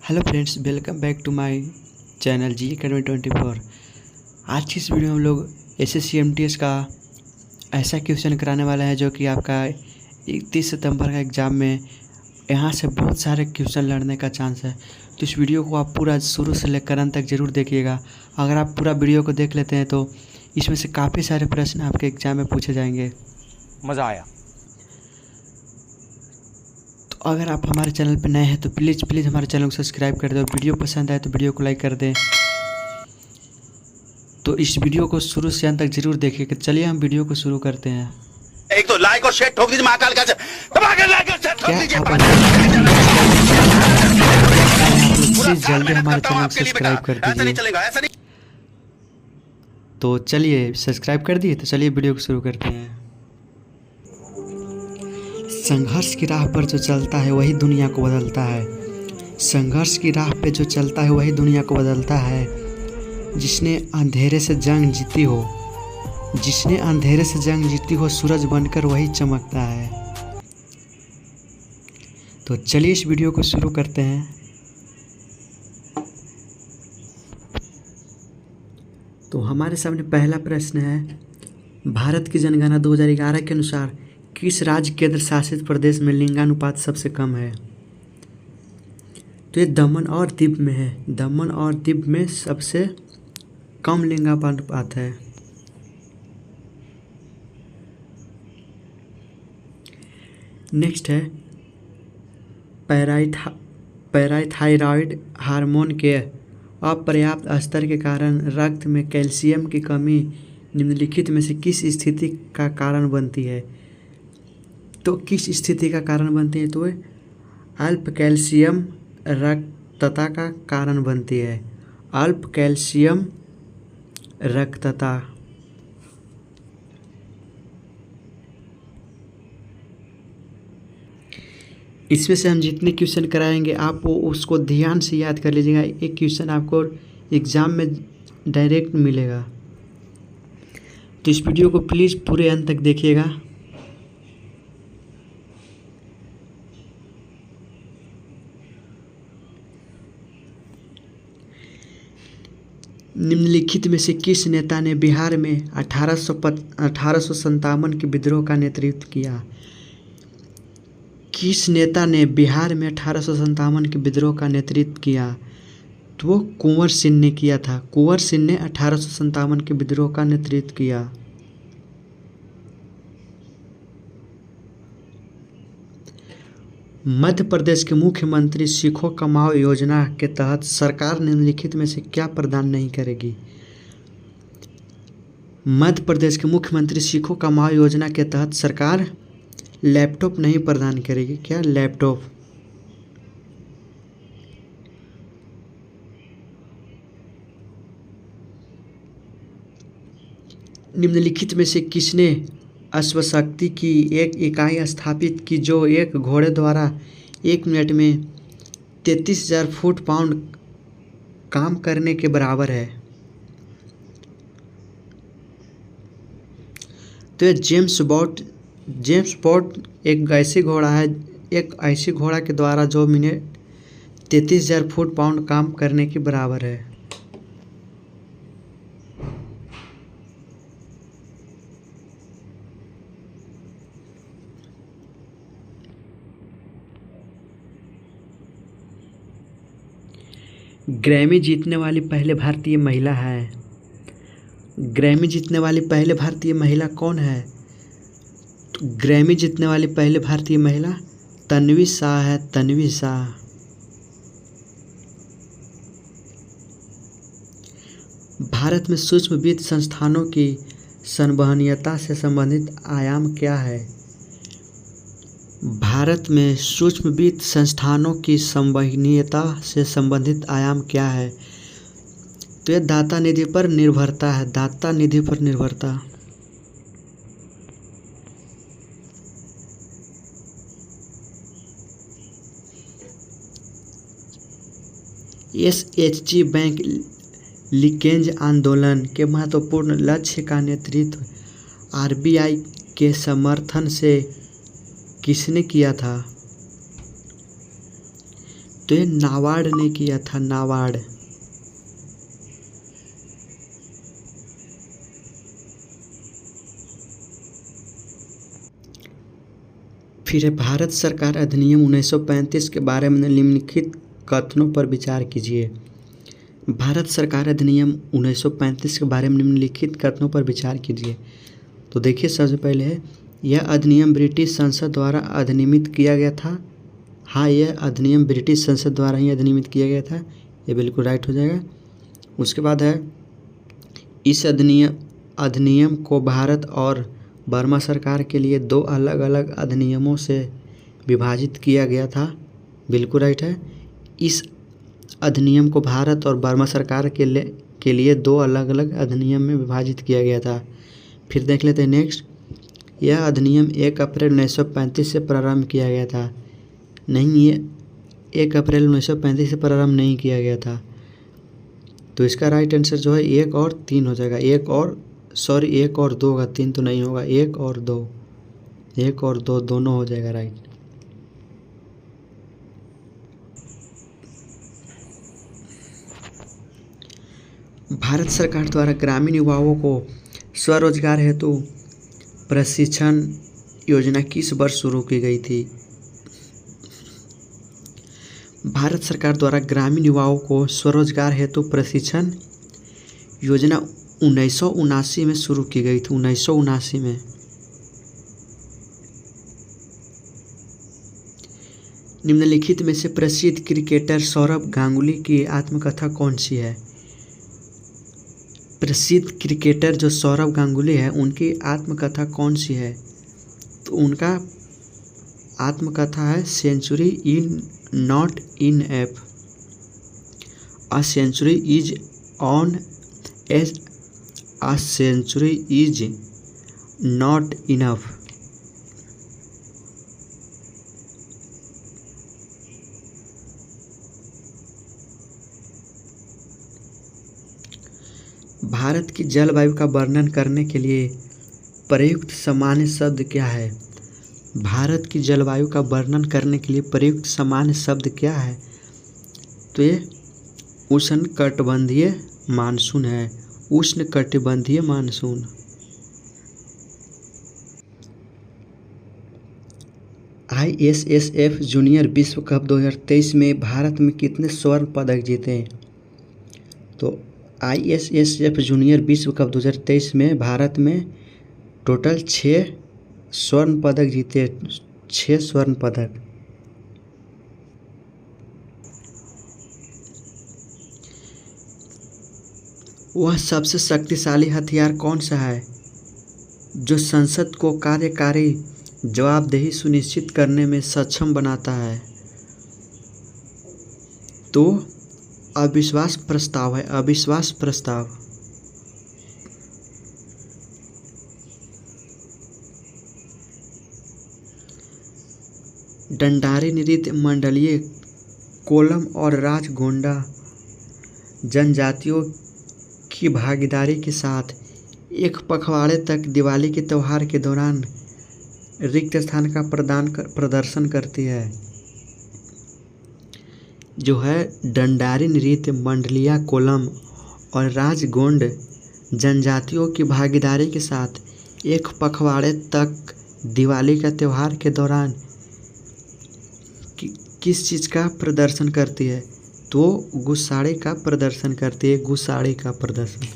Hello friends, welcome back to my channel G academy 24। आज की इस वीडियो में हम लोग SSC-MTS का ऐसा क्वेश्चन कराने वाला है जो कि आपका 31 सितंबर का एग्ज़ाम में यहाँ से बहुत सारे क्वेश्चन लड़ने का चांस है। तो इस वीडियो को आप पूरा शुरू से लेकर अंत तक ज़रूर देखिएगा। अगर आप पूरा वीडियो को देख लेते हैं तो इसमें से काफ़ी सारे प्रश्न आपके एग्ज़ाम में पूछे जाएंगे। मज़ा आया। तो अगर आप हमारे चैनल पर नए हैं तो प्लीज़ हमारे चैनल को सब्सक्राइब कर दें और वीडियो पसंद आए तो वीडियो को लाइक कर दें। तो इस वीडियो को शुरू से अंत तक जरूर देखिएगा। चलिए हम वीडियो को शुरू करते हैं। एक तो लाइक और शेयर ठोक दीजिए, महाकाल का लाइक और शेयर ठोक दीजिए। प्लीज जल्दी हमारे चैनल को सब्सक्राइब कर ऐसा नहीं दीजिए। चलेगा, ऐसा नहीं। तो चलिए सब्सक्राइब कर दिए, तो चलिए वीडियो को शुरू करते हैं। संघर्ष की राह पर जो चलता है वही दुनिया को बदलता है। संघर्ष की राह पे जो चलता है वही दुनिया को बदलता है। जिसने अंधेरे से जंग जीती हो, जिसने अंधेरे से जंग जीती हो, सूरज बनकर वही चमकता है। तो चलिए इस वीडियो को शुरू करते हैं। तो हमारे सामने पहला प्रश्न है, भारत की जनगणना 2011 के अनुसार किस राज्य केंद्र शासित प्रदेश में लिंगानुपात सबसे कम है? तो ये दमन और दीव में है। दमन और दीव में सबसे कम लिंगानुपात है। नेक्स्ट है, पैराथायरॉयड हार्मोन के अपर्याप्त स्तर के कारण रक्त में कैल्शियम की कमी निम्नलिखित में से किस स्थिति का कारण बनती है? तो किस स्थिति का कारण बनती है? तो अल्प कैल्शियम रक्तता का कारण बनती है। अल्प कैल्शियम रक्तता। इसमें से हम जितने क्वेश्चन कराएंगे आप वो उसको ध्यान से याद कर लीजिएगा। एक क्वेश्चन आपको एग्ज़ाम में डायरेक्ट मिलेगा। तो इस वीडियो को प्लीज़ पूरे अंत तक देखिएगा। निम्नलिखित में से किस नेता ने बिहार में 1857 के विद्रोह का नेतृत्व किया? किस नेता ने बिहार में 1857 के विद्रोह का नेतृत्व किया? तो वो कुंवर सिंह ने किया था। कुंवर सिंह ने 1857 के विद्रोह का नेतृत्व किया। मध्य प्रदेश के मुख्यमंत्री सीखो कमाओ योजना के तहत सरकार निम्नलिखित में से क्या प्रदान नहीं करेगी? मध्य प्रदेश के मुख्यमंत्री सीखो कमाओ योजना के तहत सरकार लैपटॉप नहीं प्रदान करेगी। क्या? लैपटॉप। निम्नलिखित में से किसने अश्वशक्ति की एक इकाई स्थापित की जो एक घोड़े द्वारा 1 मिनट में 33,000 फुट पाउंड काम करने के बराबर है? तो ये जेम्स बॉट एक ऐसी घोड़ा है, एक ऐसी घोड़ा के द्वारा जो मिनट 33,000 फुट पाउंड काम करने के बराबर है। ग्रैमी जीतने वाली पहले भारतीय महिला है। ग्रैमी जीतने वाली पहले भारतीय महिला कौन है? तो ग्रैमी जीतने वाली पहले भारतीय महिला तन्वी शाह है। तन्वी शाह। भारत में सूक्ष्म वित्त संस्थानों की संवहनीयता से संबंधित आयाम क्या है? भारत में सूक्ष्म वित्त संस्थानों की संवहनीयता से संबंधित आयाम क्या है? तो यह दाता निधि पर निर्भरता है। दाता निधि पर निर्भरता। SHG बैंक लीकेज आंदोलन के महत्वपूर्ण लक्ष्य का नेतृत्व RBI के समर्थन से किसने किया था? तो ये नाबार्ड ने किया था, नाबार्ड। फिर है भारत सरकार अधिनियम 1935 के बारे में निम्नलिखित कथनों पर विचार कीजिए। भारत सरकार अधिनियम 1935 के बारे में निम्नलिखित कथनों पर विचार कीजिए। तो देखिए, सबसे पहले है यह अधिनियम ब्रिटिश संसद द्वारा अधिनियमित किया गया था। हाँ, यह अधिनियम ब्रिटिश संसद द्वारा ही अधिनियमित किया गया था, ये बिल्कुल राइट हो जाएगा। उसके बाद है इस अधिनियम को भारत और बर्मा सरकार के लिए 2 अलग अलग अधिनियमों से विभाजित किया गया था, बिल्कुल राइट है। इस अधिनियम को भारत और बर्मा सरकार के लिए 2 अलग अलग अधिनियम में विभाजित किया गया था। फिर देख लेते हैं नेक्स्ट, यह अधिनियम 1 अप्रैल 1935 से प्रारंभ किया गया था। नहीं, ये 1 अप्रैल 1935 से प्रारंभ नहीं किया गया था। तो इसका राइट आंसर जो है 1 और 3 हो जाएगा। 1 और 2 होगा, 3 तो नहीं होगा। 1 और 2 दोनों हो जाएगा राइट। भारत सरकार द्वारा ग्रामीण युवाओं को स्वरोजगार हेतु प्रशिक्षण योजना किस वर्ष शुरू की गई थी? भारत सरकार द्वारा ग्रामीण युवाओं को स्वरोजगार हेतु प्रशिक्षण योजना 1979 में शुरू की गई थी, 1979 में। निम्नलिखित में से प्रसिद्ध क्रिकेटर सौरभ गांगुली की आत्मकथा कौन सी है? प्रसिद्ध क्रिकेटर जो सौरभ गांगुली है, उनकी आत्मकथा कौन सी है? तो उनका आत्मकथा है century in not enough, a century is on as a century is not enough. Bharat की जलवायु का वर्णन करने के लिए प्रयुक्त सामान्य शब्द क्या है? भारत की जलवायु का वर्णन करने के लिए प्रयुक्त सामान्य शब्द क्या है? तो ये उष्णकटिबंधीय मानसून है, उष्णकटिबंधीय मानसून। ISSF जूनियर विश्व कप 2023 में भारत में कितने स्वर्ण पदक जीते? तो ISSF जूनियर विश्व कप 2023 में भारत में टोटल 6 स्वर्ण पदक जीते, 6 स्वर्ण पदक। वह सबसे शक्तिशाली हथियार कौन सा है जो संसद को कार्यकारी जवाबदेही सुनिश्चित करने में सक्षम बनाता है? तो अविश्वास प्रस्ताव है, अविश्वास प्रस्ताव। दंडारी नृत्य मंडलीय कोलम और राजगोंडा जनजातियों की भागीदारी के साथ एक पखवाड़े तक दिवाली के त्यौहार के दौरान रिक्त स्थान का प्रदर्शन करती है। जो है दंडारी नृत्य मंडलीय कोलम और राजगोंड जनजातियों की भागीदारी के साथ एक पखवाड़े तक दिवाली का त्यौहार के दौरान किस चीज़ का प्रदर्शन करती है? तो गुस्साड़ी का प्रदर्शन करती है, गुस्साड़ी का प्रदर्शन।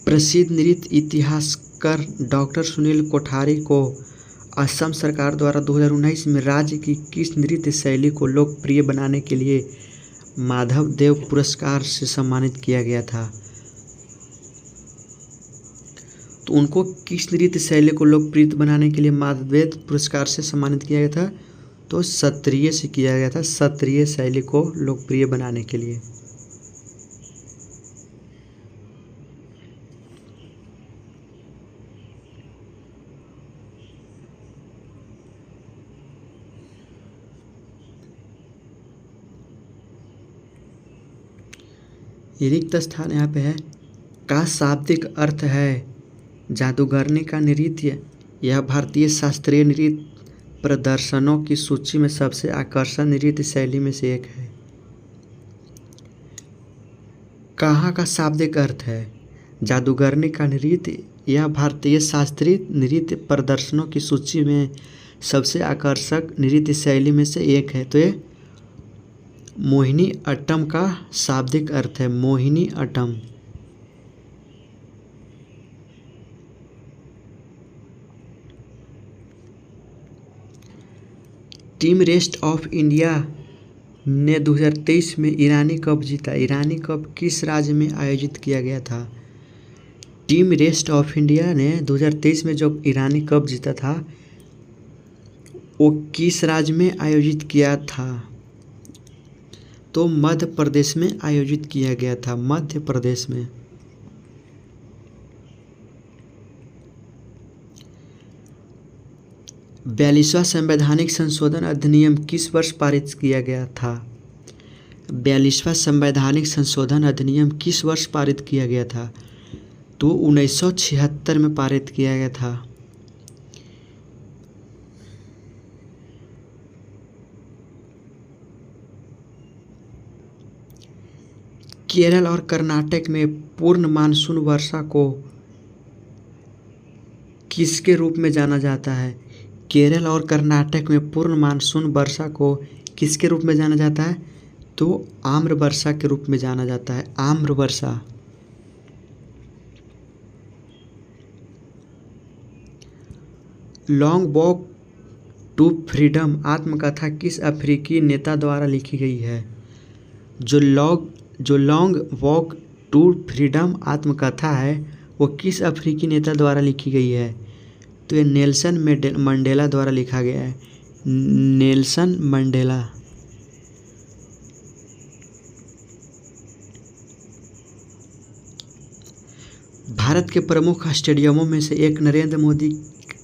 प्रसिद्ध नृत्य इतिहासकार डॉक्टर सुनील कोठारी को असम सरकार द्वारा 2019 में राज्य की किस नृत्य शैली को लोकप्रिय बनाने के लिए माधव देव पुरस्कार से सम्मानित किया गया था? तो उनको किस नृत्य शैली को लोकप्रिय बनाने के लिए माधव देव पुरस्कार से सम्मानित किया गया था? तो सत्रिय से किया गया था, सत्रिय शैली को लोकप्रिय बनाने के लिए। रिक्त स्थान यहाँ पे है का शाब्दिक अर्थ है जादूगरनी का नृत्य। यह भारतीय शास्त्रीय नृत्य प्रदर्शनों की सूची में सबसे आकर्षक नृत्य शैली में से एक है। कहाँ का शाब्दिक अर्थ है जादूगरनी का नृत्य। यह भारतीय शास्त्रीय नृत्य प्रदर्शनों की सूची में सबसे आकर्षक नृत्य शैली में से एक है। तो ये मोहिनी अट्टम का शाब्दिक अर्थ है Mohini Attam. Team rest of India ने 2023 में ईरानी कप जीता। ईरानी कप किस राज्य में आयोजित किया गया था। टीम रेस्ट ऑफ इंडिया ने 2023 में जो ईरानी कप जीता था वो किस राज्य में आयोजित किया था। तो मध्य प्रदेश में आयोजित किया गया था, मध्य प्रदेश में। बयालीसवां संवैधानिक संशोधन अधिनियम किस वर्ष पारित किया गया था। 42वां संवैधानिक संशोधन अधिनियम किस वर्ष पारित किया गया था। तो 1976 में पारित किया गया था। केरल और कर्नाटक में पूर्ण मानसून वर्षा को किसके रूप में जाना जाता है। केरल और कर्नाटक में पूर्ण मानसून वर्षा को किसके रूप में जाना जाता है। तो आम्र वर्षा के रूप में जाना जाता है, आम्र वर्षा। लॉन्ग वॉक टू फ्रीडम आत्मकथा किस अफ्रीकी नेता द्वारा लिखी गई है। जो लॉन्ग वॉक टू फ्रीडम आत्मकथा है वो किस अफ्रीकी नेता द्वारा लिखी गई है। तो ये नेल्सन मंडेला द्वारा लिखा गया है, नेल्सन मंडेला। भारत के प्रमुख स्टेडियमों में से एक नरेंद्र मोदी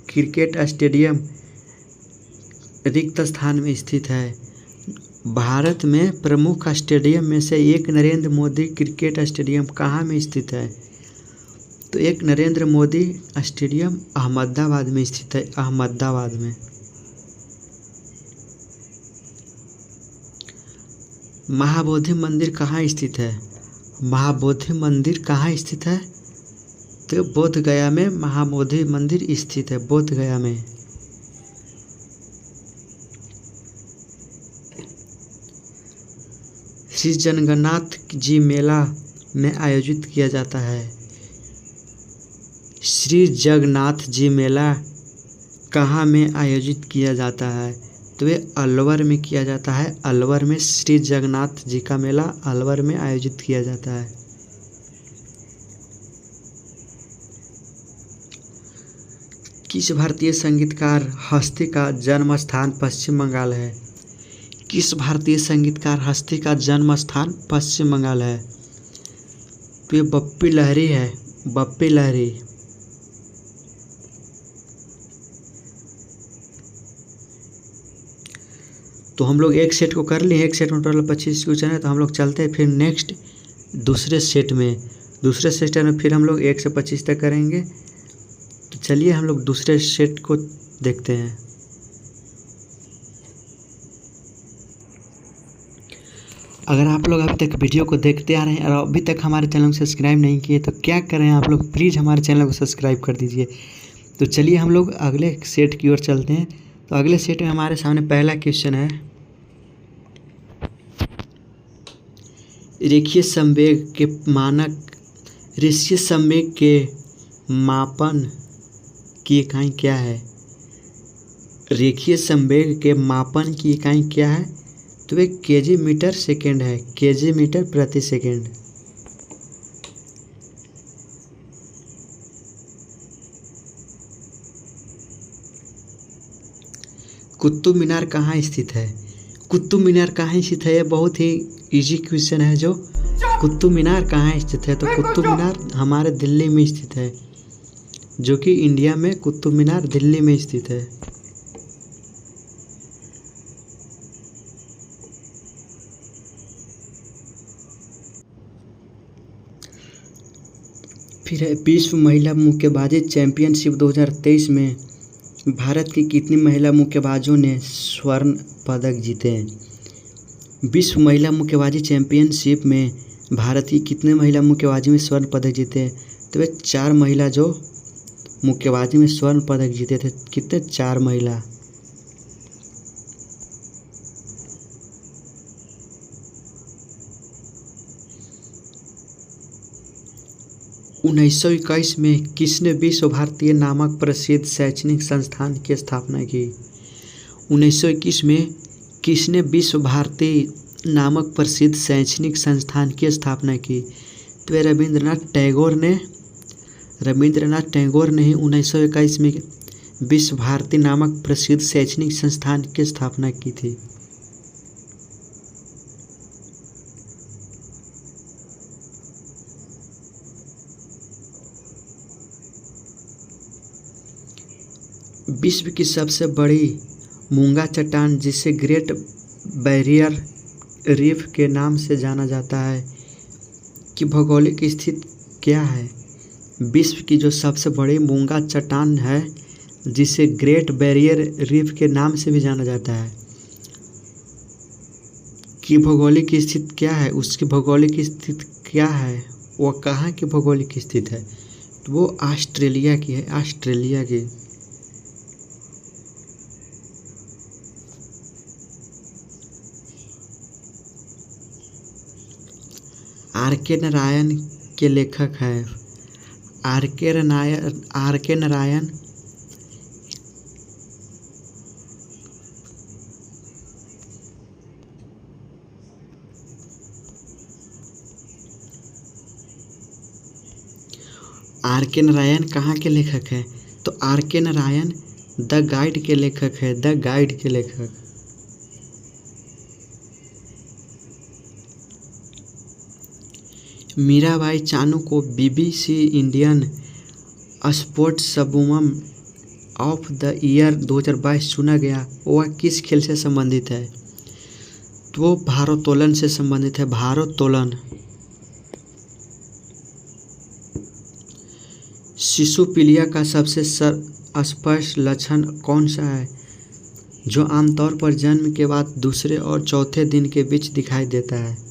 क्रिकेट स्टेडियम रिक्त स्थान में स्थित है। भारत में प्रमुख स्टेडियम में से एक नरेंद्र मोदी क्रिकेट स्टेडियम कहाँ में स्थित है। तो एक नरेंद्र मोदी स्टेडियम अहमदाबाद में स्थित है, अहमदाबाद में। महाबोधि मंदिर कहाँ स्थित है। महाबोधि मंदिर कहाँ स्थित है। तो बोध गया में महाबोधि मंदिर स्थित है, बोध गया में। श्री जगन्नाथ जी मेला में आयोजित किया जाता है। श्री जगन्नाथ जी मेला कहाँ में आयोजित किया जाता है। तो ये अलवर में किया जाता है, अलवर में श्री जगन्नाथ जी का मेला अलवर में आयोजित किया जाता है। किस भारतीय संगीतकार हस्ती का जन्म स्थान पश्चिम बंगाल है। किस भारतीय संगीतकार हस्ती का जन्म स्थान पश्चिम बंगाल है। तो ये बप्पी लहरी है, बप्पी लहरी। तो हम लोग एक सेट को कर लिए, एक सेट में टोटल 25 क्वेश्चन है। तो हम लोग चलते हैं फिर नेक्स्ट दूसरे सेट में। दूसरे सेट में फिर हम लोग 1 से 25 तक करेंगे। तो चलिए हम लोग दूसरे सेट को देखते हैं। अगर आप लोग अभी तक वीडियो को देखते आ रहे हैं और अभी तक हमारे चैनल को सब्सक्राइब नहीं किए तो क्या करें आप लोग, प्लीज़ हमारे चैनल को सब्सक्राइब कर दीजिए। तो चलिए हम लोग अगले सेट की ओर चलते हैं। तो अगले सेट में हमारे सामने पहला क्वेश्चन है, रेखीय संवेग के मानक, रेखीय संवेग के मापन की इकाई क्या है। रेखीय संवेग के मापन की इकाई क्या है। तो वे केजी मीटर सेकेंड है, केजी मीटर प्रति सेकेंड। कुतुब मीनार कहाँ स्थित है। कुतुब मीनार कहाँ स्थित है, ये बहुत ही इजी क्वेश्चन है। जो कुतुब मीनार कहाँ स्थित है, तो कुतुब मीनार हमारे दिल्ली में स्थित है, जो कि इंडिया में कुतुब मीनार दिल्ली में स्थित है। फिर है विश्व महिला मुक्केबाजी चैंपियनशिप 2023 में भारत की कितनी महिला मुक्केबाजों ने स्वर्ण पदक जीते हैं। विश्व महिला मुक्केबाजी चैंपियनशिप में भारत की कितने महिला मुक्केबाजी में स्वर्ण पदक जीते हैं। तो वे 4 महिला जो मुक्केबाजी में स्वर्ण पदक जीते थे। कितने? 4 महिला। उन्नीस सौ 21 में किसने विश्व भारती नामक प्रसिद्ध शैक्षणिक संस्थान की स्थापना की। 1921 में किसने विश्व भारती नामक प्रसिद्ध शैक्षणिक संस्थान की स्थापना की। तो रविंद्रनाथ टैगोर ने ही 1921 में विश्व भारती नामक प्रसिद्ध शैक्षणिक संस्थान की स्थापना की थी। विश्व की सबसे बड़ी मूंगा चट्टान जिसे ग्रेट बैरियर रीफ के नाम से जाना जाता है कि भौगोलिक स्थिति क्या है। विश्व की जो सबसे बड़ी मूंगा चट्टान है जिसे ग्रेट बैरियर रीफ के नाम से भी जाना जाता है कि भौगोलिक स्थिति क्या है, उसकी भौगोलिक स्थिति क्या है, वह कहाँ की भौगोलिक स्थिति है। तो वो ऑस्ट्रेलिया की है, ऑस्ट्रेलिया की। आर के नारायण के लेखक है। आर के नारायण कहाँ के लेखक हैं। तो आर के नारायण द गाइड के लेखक है, द गाइड के लेखक। मीराबाई चानू को BBC Indian sportswoman of the year 2022 चुना गया। वह किस खेल से संबंधित है। तो वो भारोत्तोलन से संबंधित है, भारोत्तोलन। शिशुपीलिया का सबसे स्पष्ट लक्षण कौन सा है जो आमतौर पर जन्म के बाद दूसरे और चौथे दिन के बीच दिखाई देता है।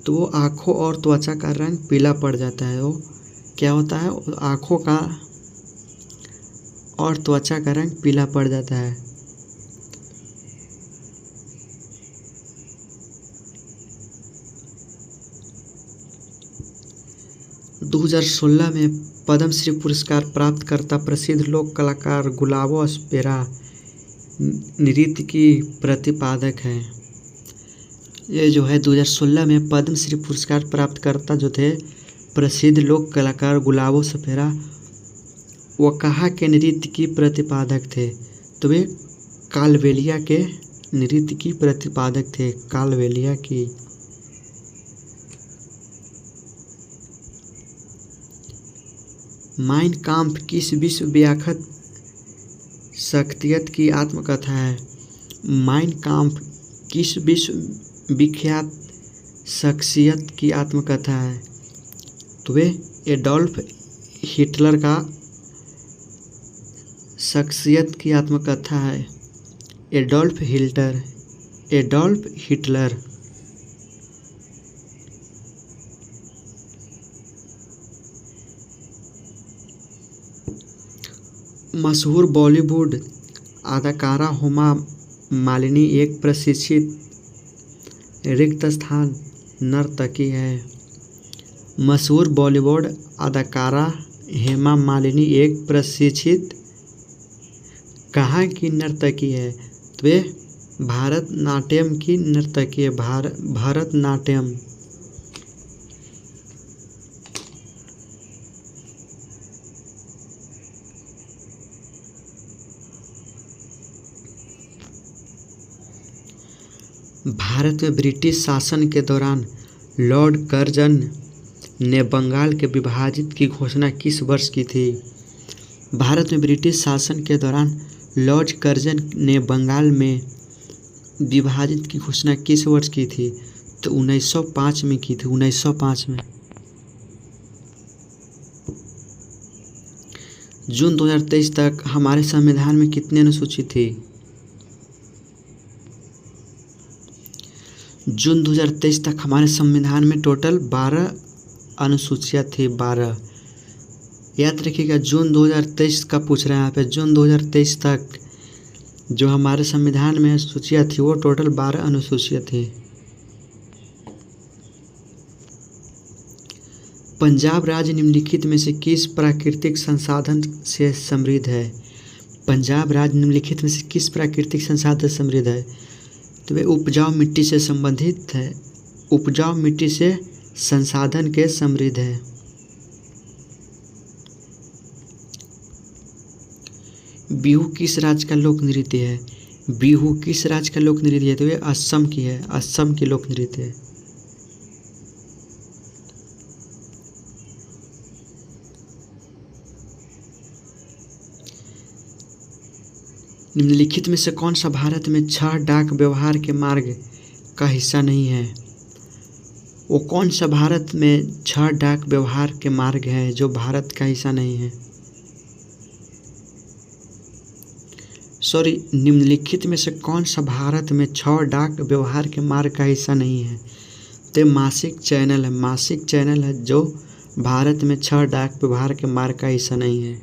तो वो आँखों और त्वचा का रंग पीला पड़ जाता है। वो क्या होता है, आँखों का और त्वचा का रंग पीला पड़ जाता है। – 2016 में पद्मश्री पुरस्कार प्राप्त करता प्रसिद्ध लोक कलाकार गुलाबो स्पेरा नृत्य की प्रतिपादक हैं। ये जो है 2016 में पद्मश्री पुरस्कार प्राप्त करता जो थे प्रसिद्ध लोक कलाकार गुलाबो स्पेरा, वो कहाँ के नृत्य की प्रतिपादक थे। तो वे कालबेलिया के नृत्य की प्रतिपादक थे, कालबेलिया की। माइन काम्फ किस विश्वविख्यात शख्सियत की आत्मकथा है। माइन काम्फ किस विश्वविख्यात शख्सियत की आत्मकथा है। तो वे एडोल्फ हिटलर का शख्सियत की आत्मकथा है, एडोल्फ हिटलर। मशहूर बॉलीवुड अदाकारा हेमा मालिनी एक प्रशिक्षित रिक्त स्थान नर्तकी है। मशहूर बॉलीवुड अदाकारा हेमा मालिनी एक प्रशिक्षित कहाँ की नर्तकी है। तो वे भारतनाट्यम की नर्तकी है, भरतनाट्यम। भारत में ब्रिटिश शासन के दौरान लॉर्ड कर्जन ने बंगाल के विभाजित की घोषणा किस वर्ष की थी। भारत में ब्रिटिश शासन के दौरान लॉर्ड कर्जन ने बंगाल में विभाजित की घोषणा किस वर्ष की थी। तो 1905 में की थी, 1905 में। जून 2023 तक हमारे संविधान में कितनी अनुसूची थी? जून 2023 तक हमारे संविधान में टोटल 12 अनुसूचियाँ थी। 12 याद रखिएगा। जून 2023 का पूछ रहे हैं यहाँ पे। जून 2023 तक जो हमारे संविधान में सूचियाँ थी वो टोटल 12 अनुसूचियाँ थी। पंजाब राज्य निम्नलिखित में से किस प्राकृतिक संसाधन से समृद्ध है? पंजाब राज्य निम्नलिखित में से किस प्राकृतिक संसाधन से समृद्ध है? तो वे उपजाऊ मिट्टी से संबंधित है। उपजाऊ मिट्टी से संसाधन के समृद्ध है। बिहू किस राज्य का लोक नृत्य है? बिहू किस राज्य का लोक नृत्य है? तो ये असम की है। असम की लोक नृत्य है। निम्नलिखित में से कौन सा भारत में 6 डाक व्यवहार के मार्ग का हिस्सा नहीं है? वो कौन सा भारत में 6 डाक व्यवहार के मार्ग है जो भारत का हिस्सा नहीं है? निम्नलिखित में से कौन सा भारत में 6 डाक व्यवहार के मार्ग का हिस्सा नहीं है? तो मासिक चैनल है। मासिक चैनल है जो भारत में 6 डाक व्यवहार के मार्ग का हिस्सा नहीं है।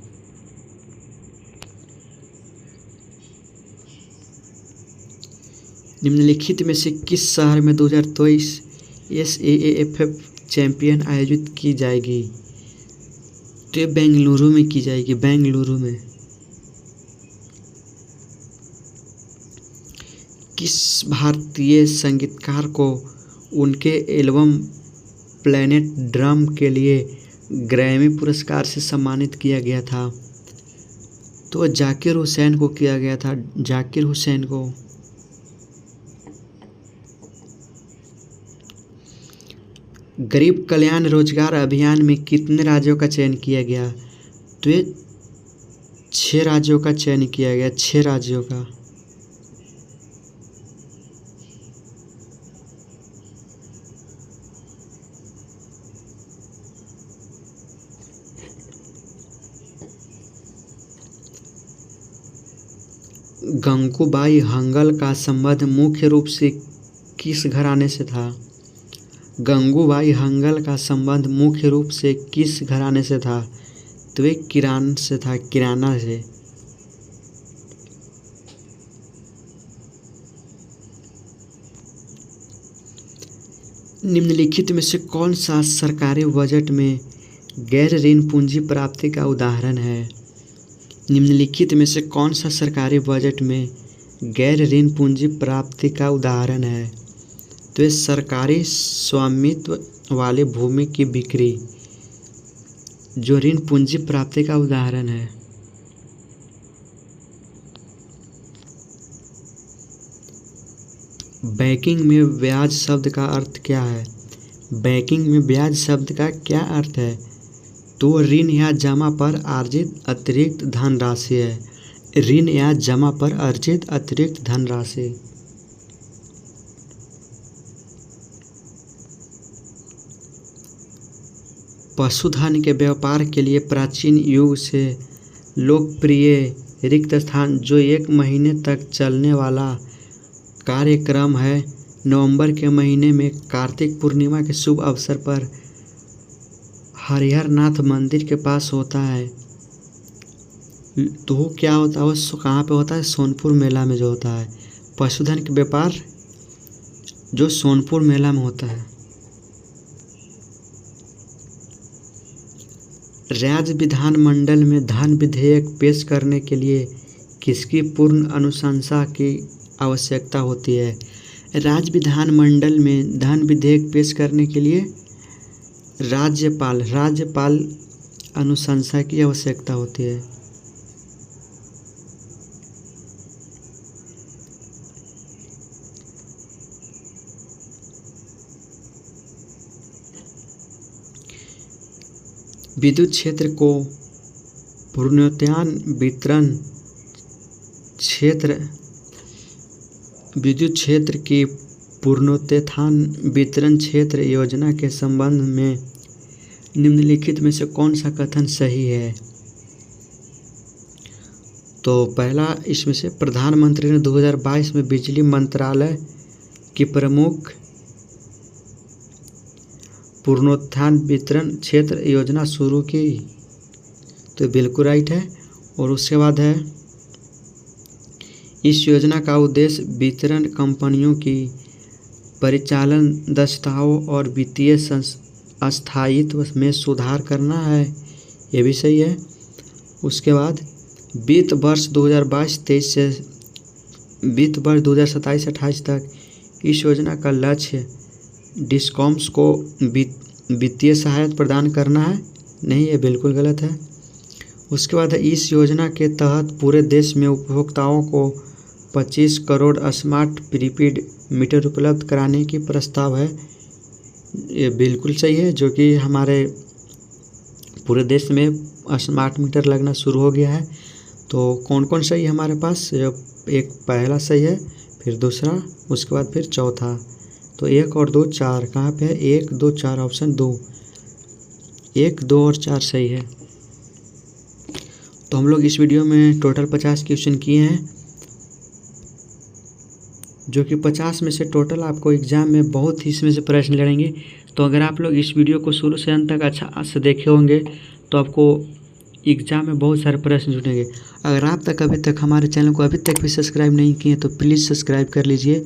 निम्नलिखित में से किस शहर में 2023 SAAFF चैंपियन आयोजित की जाएगी? तो ये बेंगलुरु में की जाएगी। बेंगलुरु में। किस भारतीय संगीतकार को उनके एल्बम प्लैनेट ड्रम के लिए ग्रैमी पुरस्कार से सम्मानित किया गया था? तो जाकिर हुसैन को किया गया था। जाकिर हुसैन को। गरीब कल्याण रोजगार अभियान में कितने राज्यों का चयन किया गया? तो ये 6 राज्यों का चयन किया गया। 6 राज्यों का। गंगूबाई हंगल का संबंध मुख्य रूप से किस घराने से था? गंगूबाई हंगल का संबंध मुख्य रूप से किस घराने से था? तो वे किरान से था। किराना से। निम्नलिखित में से कौन सा सरकारी बजट में गैर ऋण पूंजी प्राप्ति का उदाहरण है? निम्नलिखित में से कौन सा सरकारी बजट में गैर ऋण पूंजी प्राप्ति का उदाहरण है? तो ये सरकारी स्वामित्व वाली भूमि की बिक्री जो ऋण पूंजी प्राप्ति का उदाहरण है। बैंकिंग में ब्याज शब्द का अर्थ क्या है? बैंकिंग में ब्याज शब्द का क्या अर्थ है? तो ऋण या जमा पर अर्जित अतिरिक्त धनराशि है। ऋण या जमा पर अर्जित अतिरिक्त धनराशि। पशुधन के व्यापार के लिए प्राचीन युग से लोकप्रिय रिक्त स्थान जो 1 महीने तक चलने वाला कार्यक्रम है, नवंबर के महीने में कार्तिक पूर्णिमा के शुभ अवसर पर हरिहर नाथ मंदिर के पास होता है। तो क्या होता है? वो कहाँ पे होता है? सोनपुर मेला में जो होता है पशुधन के व्यापार जो सोनपुर मेला में होता है। राज्य विधानमंडल में धन विधेयक पेश करने के लिए किसकी पूर्ण अनुशंसा की आवश्यकता होती है? राज्य विधानमंडल में धन विधेयक पेश करने के लिए राज्यपाल अनुशंसा की आवश्यकता होती है। विद्युत क्षेत्र को पुनरुत्थान विद्युत क्षेत्र की पुनरुत्थान वितरण क्षेत्र योजना के संबंध में निम्नलिखित में से कौन सा कथन सही है? तो पहला इसमें से प्रधानमंत्री ने 2022 में बिजली मंत्रालय की प्रमुख पुनरुत्थान वितरण क्षेत्र योजना शुरू की, तो बिल्कुल राइट है। और उसके बाद है इस योजना का उद्देश्य वितरण कंपनियों की परिचालन दक्षताओं और वित्तीय स्थायित्व में सुधार करना है, ये भी सही है। उसके बाद वित्त वर्ष 2022-23 से वित्त वर्ष 2027-28 तक इस योजना का लक्ष्य डिस्कॉम्स को वित्तीय सहायता प्रदान करना है, नहीं, ये बिल्कुल गलत है। उसके बाद इस योजना के तहत पूरे देश में उपभोक्ताओं को 25 करोड़ स्मार्ट प्रीपेड मीटर उपलब्ध कराने की प्रस्ताव है, ये बिल्कुल सही है, जो कि हमारे पूरे देश में स्मार्ट मीटर लगना शुरू हो गया है। तो कौन कौन सही है हमारे पास? एक पहला सही है, फिर दूसरा, उसके बाद फिर चौथा। तो 1 और 2 4 कहाँ पे है? 1 2 4 ऑप्शन 2, 1 2 और 4 सही है। तो हम लोग इस वीडियो में टोटल 50 क्वेश्चन किए हैं, जो कि 50 में से टोटल आपको एग्ज़ाम में बहुत ही इसमें से प्रश्न लड़ेंगे। तो अगर आप लोग इस वीडियो को शुरू से अंत तक अच्छा से देखे होंगे तो आपको एग्ज़ाम में बहुत सारे प्रश्न जुटेंगे। अगर आप अभी तक हमारे चैनल को अभी तक भी सब्सक्राइब नहीं किए तो प्लीज़ सब्सक्राइब कर लीजिए,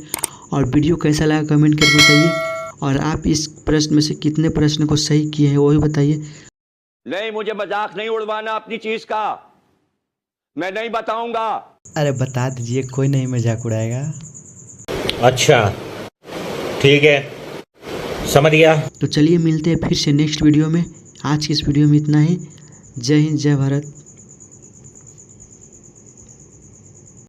और वीडियो कैसा लगा कमेंट करके बताइए, और आप इस प्रश्न में से कितने प्रश्न को सही किए हैं वो भी बताइए। नहीं, मुझे मजाक नहीं उड़वाना अपनी चीज़ का, मैं नहीं बताऊंगा। अरे बता दीजिए, कोई नहीं मजाक उड़ाएगा। अच्छा ठीक है, समझ गया। तो चलिए मिलते हैं फिर से नेक्स्ट वीडियो में। आज की इस वीडियो में इतना ही। जय हिंद, जय भारत।